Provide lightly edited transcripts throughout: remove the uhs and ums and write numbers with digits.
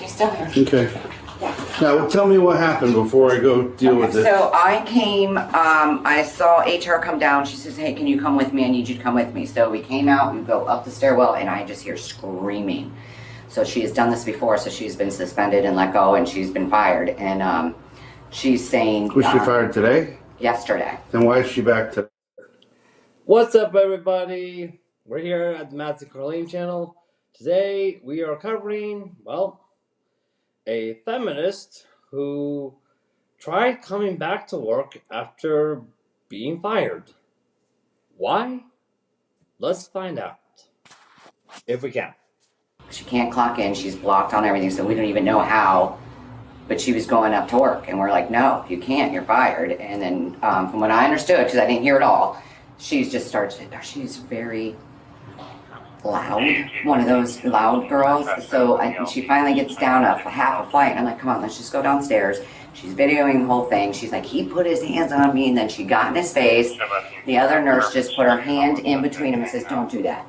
She's still here. Okay. Now, tell me what happened before I go deal with it. So I came, I saw HR come down. She says, hey, can you come with me? I need you to come with me. So we came out, we go up the stairwell, and I just hear screaming. So she has done this before, so she's been suspended and let go, and she's been fired. And she's saying... Was she fired today? Yesterday. Then why is she back today? What's up, everybody? We're here at the Matt and Carlene channel. Today, we are covering, well, a feminist who tried coming back to work after being fired. Why? Let's find out. If we can. She can't clock in. She's blocked on everything, so we don't even know how. But she was going up to work, and we're like, no, you can't. You're fired. And then, from what I understood, because I didn't hear it all, she's just started. She's very loud, one of those loud girls. So she finally gets down a half a flight, and I'm like, come on, let's just go downstairs. She's videoing the whole thing. She's like, he put his hands on me, and then she got in his face. The other nurse just put her hand in between him and says, don't do that.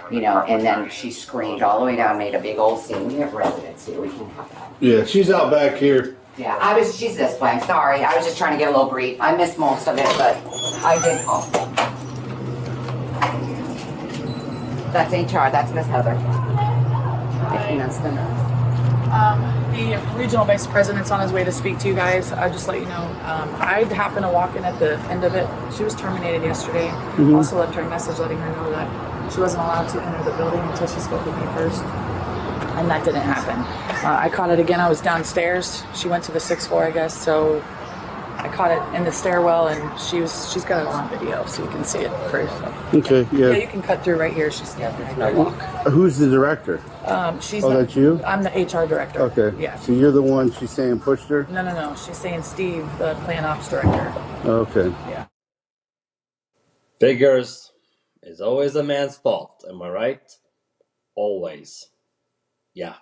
You know, and then she screamed all the way down, made a big old scene. We have residents here. We can have that. Yeah, she's out back here. Yeah, she's this way. Sorry, I was just trying to get a little brief. I missed most of it, but I did call. That's HR. That's Miss Heather. And that's the nurse. The regional vice president's on his way to speak to you guys. I'll just let you know. I happened to walk in at the end of it. She was terminated yesterday. Also left her a message letting her know that she wasn't allowed to enter the building until she spoke with me first. And that didn't happen. I caught it again. I was downstairs. She went to the 6th floor, I guess. So I caught it in the stairwell, and she's got it on video, so you can see it first. Okay, yeah. Yeah, you can cut through right here. She's I walk. Who's the director? That's you? I'm the HR director. Okay. Yeah. So you're the one she's saying pushed her? No. She's saying Steve, the plan ops director. Okay. Yeah. Figures is always a man's fault, am I right? Always. Yeah.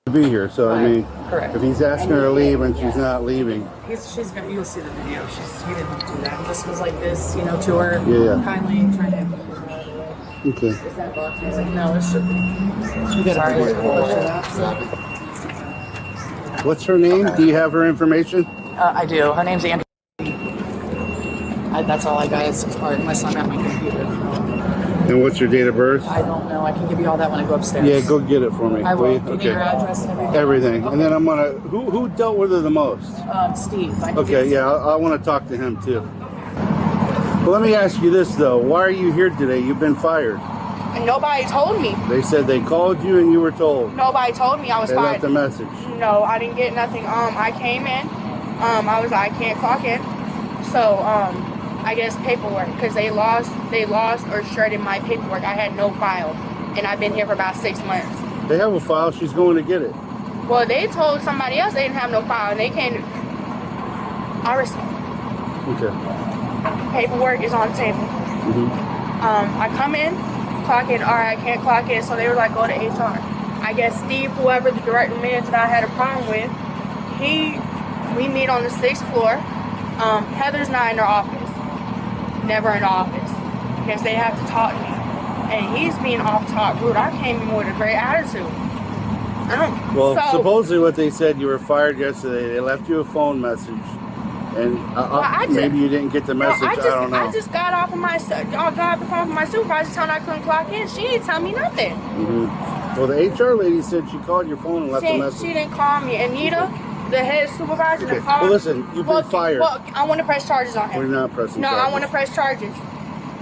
To be here, so I mean, correct. If he's asking her to leave and she's not leaving. She's gonna. You'll see the video. He didn't do that. This was like this, to her. Yeah. Kindly trying to. Okay. Is that blocked? He's like, no, it should be. Sorry. What's her name? Do you have her information? I do. Her name's Andrew. That's all I got as far unless I'm at my computer. And what's your date of birth? I don't know. I can give you all that when I go upstairs. Yeah, go get it for me. I will. Okay. Give you your address and everything. Everything. Okay. And then I'm gonna. Who dealt with her the most? Steve. Okay. Yeah, I want to talk to him too. Well, let me ask you this though. Why are you here today? You've been fired. And nobody told me. They said they called you and you were told. Nobody told me I was fired. They left a message. No, I didn't get nothing. I came in. I was like, I can't clock in. So, I guess paperwork, because they lost or shredded my paperwork. I had no file, and I've been here for about 6 months. They have a file. She's going to get it. Well, they told somebody else they didn't have no file, and they came. I respect. Okay. Paperwork is on the table. I come in, clock in. All right, I can't clock in, so they were like, go to HR. I guess Steve, whoever the director manager that I had a problem with, we meet on the 6th floor. Heather's not in her office. Never in the office, because they have to talk to me, and he's being off-top rude. I came in with a great attitude. Well, supposedly what they said, you were fired yesterday. They left you a phone message, and maybe you didn't get the message. I don't know. I just got off of got off the phone with my supervisor telling I couldn't clock in. She didn't tell me nothing. Well, the HR lady said she called your phone and left a message. She didn't call me. Anita, the head supervisor, okay. called. Well, listen, you've been fired. Well, I want to press charges on him. We're not pressing charges. No, I want to press charges.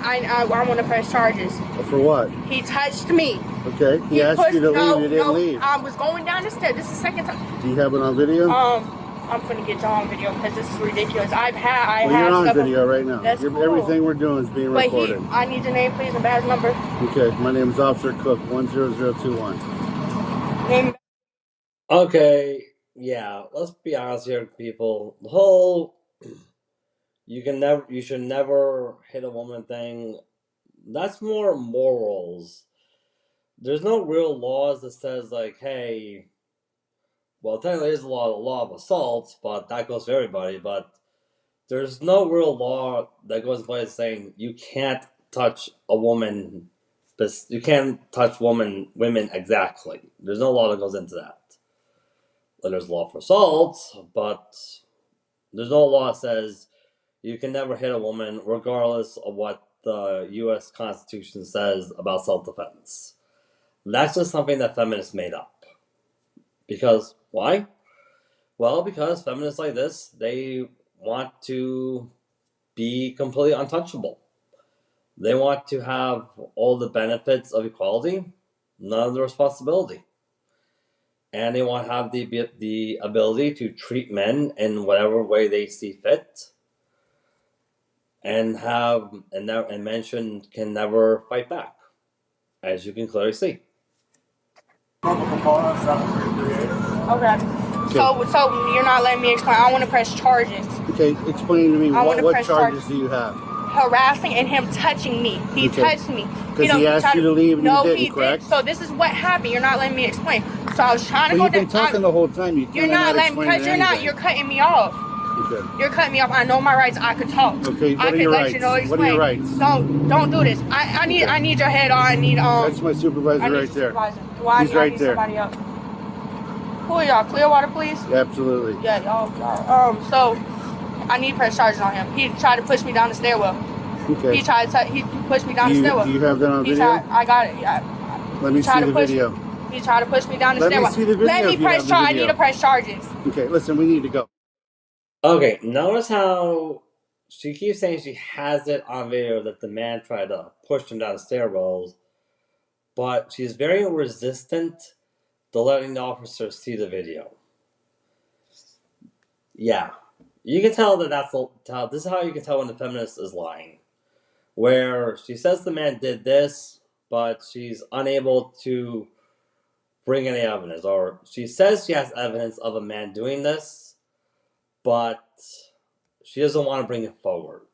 I want to press charges. For what? He touched me. Okay. He asked you to leave. You didn't leave. I was going down the stairs. This is the second time. Do you have it on video? I'm gonna get y'all on video because this is ridiculous. Well, you're on video right now. That's cool. Everything we're doing is being recorded. I need your name, please, and badge number. Okay. My name is Officer Cook, 10021. Name. Okay. Yeah, let's be honest here, people. The whole you should never hit a woman thing, that's more morals. There's no real laws that says like, hey, well, technically there's the law of assault, but that goes for everybody, but there's no real law that goes in place saying you can't touch a woman, you can't touch women exactly. There's no law that goes into that. there's law for assault, but there's no law that says you can never hit a woman regardless of what the U.S. Constitution says about self-defense. That's just something that feminists made up. Because, why? Well, because feminists like this, they want to be completely untouchable. They want to have all the benefits of equality, none of the responsibility. And they want to have the ability to treat men in whatever way they see fit, and men can never fight back, as you can clearly see. Okay. So you're not letting me explain. I want to press charges. Okay, explain to me what charges do you have? Harassing and him touching me. He touched me. Because he asked you to leave and you didn't, correct? So this is what happened. You're not letting me explain. So I was trying to go down. You've been talking the whole time. You're not letting me, because you're cutting me off. Okay. You're cutting me off. I know my rights. I could talk. Okay, what are your rights? What are your rights? Don't do this. I need your head on. I need That's my supervisor right there. He's right there. Somebody else. Who are y'all? Clearwater Police? Absolutely. Yeah, y'all. So I need press charges on him. He tried to push me down the stairwell. Okay. He pushed me down the stairwell. Do you have that on video? I got it. Yeah. Let me see the video. He tried to push me down the stairwell. Let me see the video. Let me press charges. I need to press charges. Okay, listen, we need to go. Okay, notice how she keeps saying she has it on video that the man tried to push him down the stairwells, but she's very resistant to letting the officer see the video. Yeah, you can tell that this is how you can tell when the feminist is lying. Where she says the man did this, but she's unable to bring any evidence. Or she says she has evidence of a man doing this, but she doesn't want to bring it forward.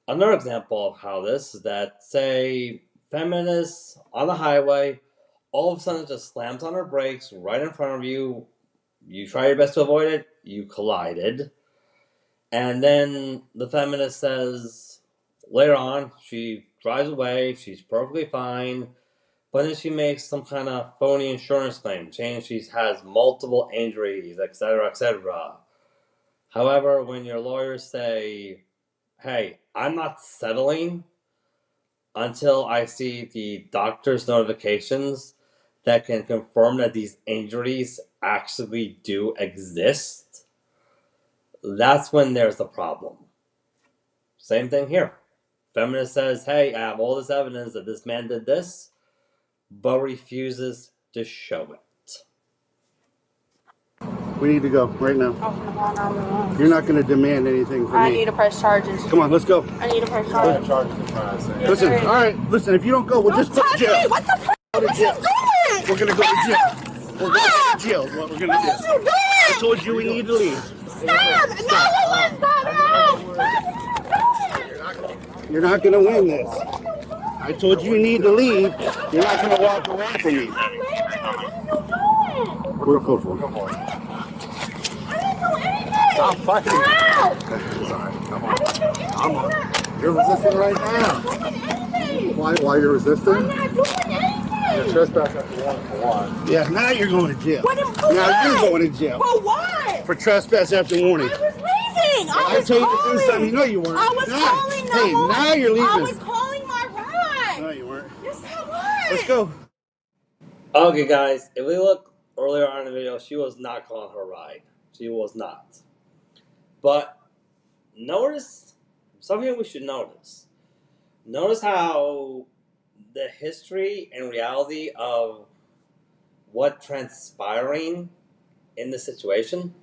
Another example of how this is that, say, feminists on the highway, all of a sudden just slams on her brakes right in front of you. You try your best to avoid it, you collided. And then the feminist says, later on, she drives away, she's perfectly fine, but then she makes some kind of phony insurance claim, saying she has multiple injuries, etc., etc. However, when your lawyers say, hey, I'm not settling until I see the doctor's notifications that can confirm that these injuries actually do exist, that's when there's a problem. Same thing here. Feminist says, hey, I have all this evidence that this man did this, but refuses to show it. We need to go right now. You're not going to demand anything from me. I need to press charges. Come on, let's go. I need to press charges. Listen, all right, listen, if you don't go, we'll just go to jail. What the fuck? We're going to go to jail. We're going to jail is what we're going to do. I told you we need to leave. Stop! You're not going to win this. I told you need to leave. You're not going to walk away from me. We're going to go for it. Stop fighting. Come on. You're resisting right now. Why you're resisting? I'm not doing anything. You're trespassing after warning. Yeah, now you're going to jail. Now you're going to jail. For what? For trespass after warning. I was leaving. I was told you to do something. No, you weren't. I was calling them. Hey, now you're leaving. I was calling my ride. No, you weren't. Yes, I was. Let's go. Okay, guys, if we look earlier on in the video, she was not calling her ride. She was not. But notice something we should notice. Notice how the history and reality of what transpiring in the situation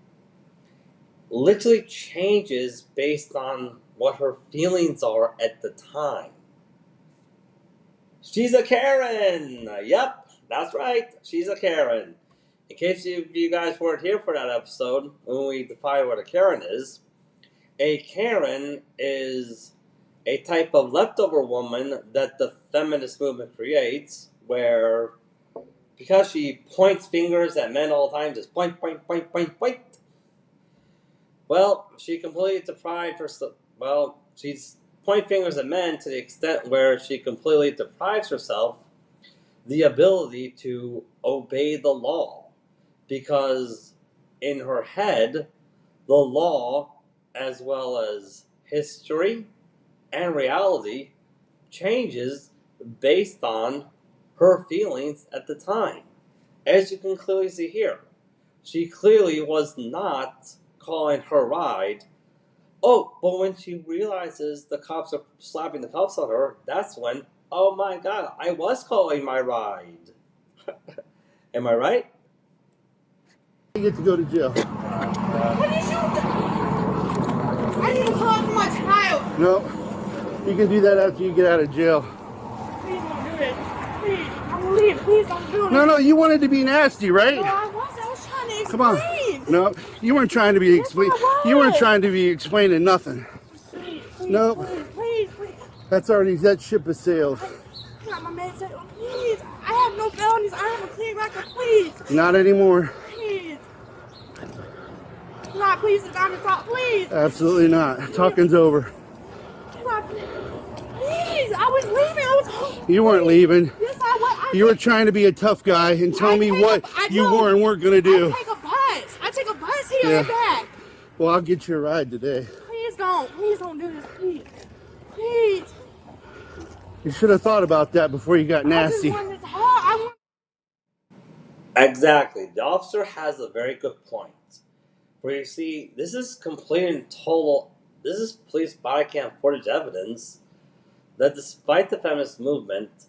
literally changes based on what her feelings are at the time. She's a Karen! Yep, that's right, she's a Karen. In case you guys weren't here for that episode, when we define what a Karen is a type of leftover woman that the feminist movement creates, where because she points fingers at men all the time, just point, point, point, point, point. Well, she completely deprived herself. Well, she's pointing fingers at men to the extent where she completely deprives herself the ability to obey the law. because in her head, the law, as well as history and reality, changes based on her feelings at the time. As you can clearly see here, she clearly was not calling her ride. Oh, but when she realizes the cops are slapping the cuffs on her, that's when, oh my God, I was calling my ride. Am I right? You get to go to jail. What did you do? I need to call for my child. No, you can do that after you get out of jail. Please don't do this. Please, I'm gonna leave. Please don't do this. No, you wanted to be nasty, right? No, I was trying to explain. Come on. No, you weren't trying to be explaining. You weren't trying to be explaining nothing. Please, No. Please. That ship has sailed. My man said, oh, please. I have no felonies. I have a clean record. Please. Not anymore. Please. Not please sit down and talk. Please. Absolutely not. Talking's over. Please. I was leaving. I was home. You weren't leaving. Yes, I was. You were trying to be a tough guy and tell me what you were and weren't going to do. I take a bus here and back. Well, I'll get you a ride today. Please don't do this. Please. You should have thought about that before you got nasty. Exactly. The officer has a very good point. Where you see, this is complete and total, this is police body cam footage evidence that despite the feminist movement,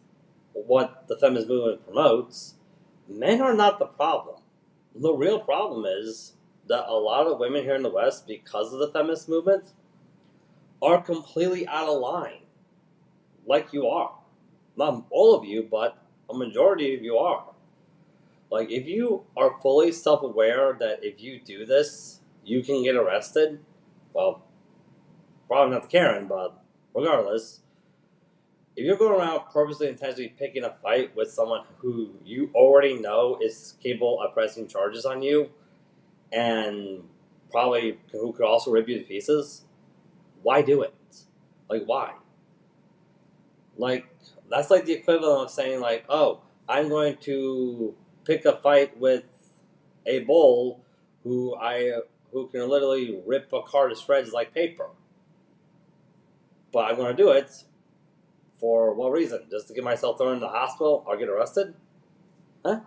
what the feminist movement promotes, men are not the problem. The real problem is that a lot of women here in the West, because of the feminist movement, are completely out of line. Like you are. Not all of you, but a majority of you are. Like, if you are fully self-aware that if you do this, you can get arrested, well, probably not the Karen, but regardless, if you're going around purposely intentionally picking a fight with someone who you already know is capable of pressing charges on you, and probably who could also rip you to pieces, why do it? Like, why? Like, that's like the equivalent of saying, like, oh, I'm going to pick a fight with a bull who can literally rip a car to shreds like paper. But I'm going to do it for what reason? Just to get myself thrown in the hospital or get arrested? Huh?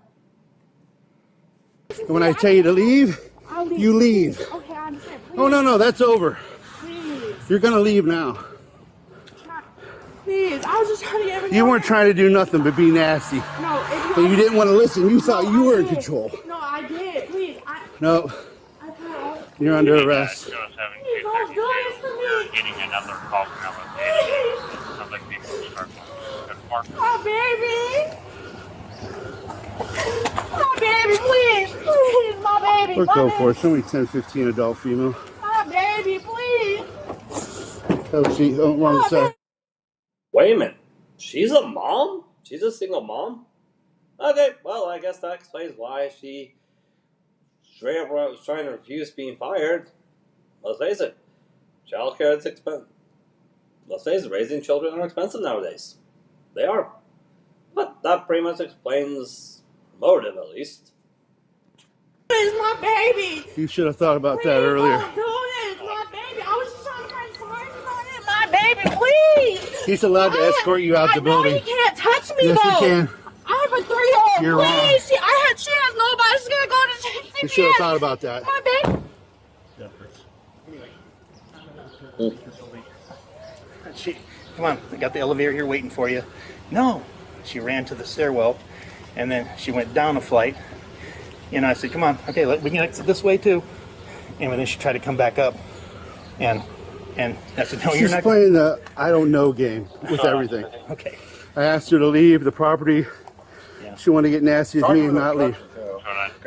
When I tell you to leave, you leave. Okay, I understand. Please. Oh, no, that's over. Please. You're going to leave now. Please, I was just trying to get everything. You weren't trying to do nothing but be nasty. No, if you didn't want to listen. You thought you were in control. No, I did. Please, No. You're under arrest. Please don't do this to me. Getting another call from LSA. Sounds like people are starting. My baby. My baby, please. Please, my baby. Let's go for it. Show me 10, 15 adult female. My baby, please. Oh, she, wrong side. Wait a minute. She's a mom? She's a single mom? Okay, well, I guess that explains why she straight up was trying to refuse being fired. Let's face it. Childcare is expensive. Let's face it, raising children are expensive nowadays. They are. But that pretty much explains motive, at least. Please, my baby. You should have thought about that earlier. Don't do this, my baby. I was just trying to find charges on it. My baby, please. He's allowed to escort you out the building. No, he can't touch me, Yes, though. he can. I have a 3-year-old. You're wrong. Please, she has nobody. She's gonna go to CPS. You should have thought about that. My baby. Come on, I got the elevator here waiting for you. No, she ran to the stairwell, and then she went down a flight. And I said, come on, okay, we can exit this way too. And then she tried to come back up, and I said, no, you're She's not. playing the I don't know game with everything. Okay. I asked her to leave the property. Yeah. She wanted to get nasty with me and not leave.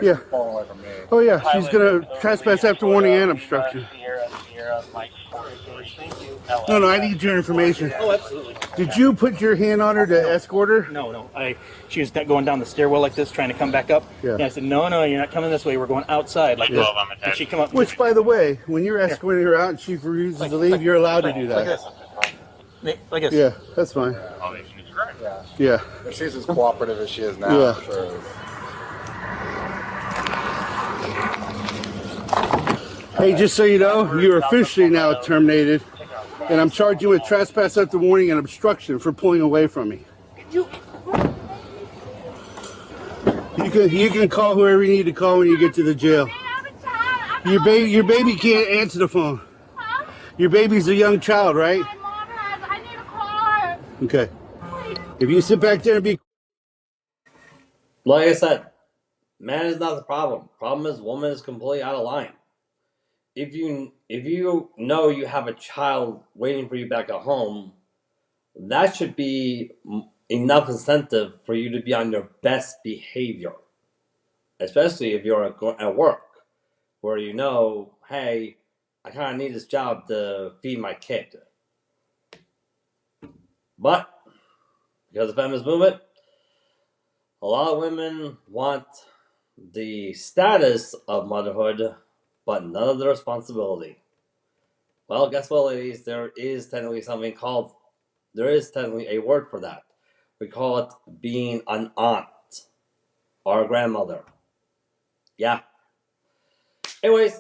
Yeah. Oh yeah, she's gonna trespass after warning and obstruction. No, I need your information. Oh, absolutely. Did you put your hand on her to escort her? No. She was going down the stairwell like this, trying to come back up. Yeah. And I said, no, you're not coming this way. We're going outside like this. And she come up. Which, by the way, when you're escorting her out and she refuses to leave, you're allowed to do that. Like this. Yeah, that's fine. Yeah. If she's as cooperative as she is now, Yeah. I'm sure. Hey, just so you know, you're officially now terminated, and I'm charging you with trespass after warning and obstruction for pulling away from me. You can call whoever you need to call when you get to the jail. Your baby can't answer the phone. Your baby's a young child, right? My mom has. I need a car. Okay. If you sit back there and be... Like I said, man is not the problem. Problem is woman is completely out of line. If you know you have a child waiting for you back at home, that should be enough incentive for you to be on your best behavior. Especially if you're at work, where you know, hey, I kind of need this job to feed my kid. But because of the feminist movement, a lot of women want the status of motherhood, but none of the responsibility. Well, guess what, ladies? There is technically a word for that. We call it being an aunt or a grandmother. Yeah. Anyways,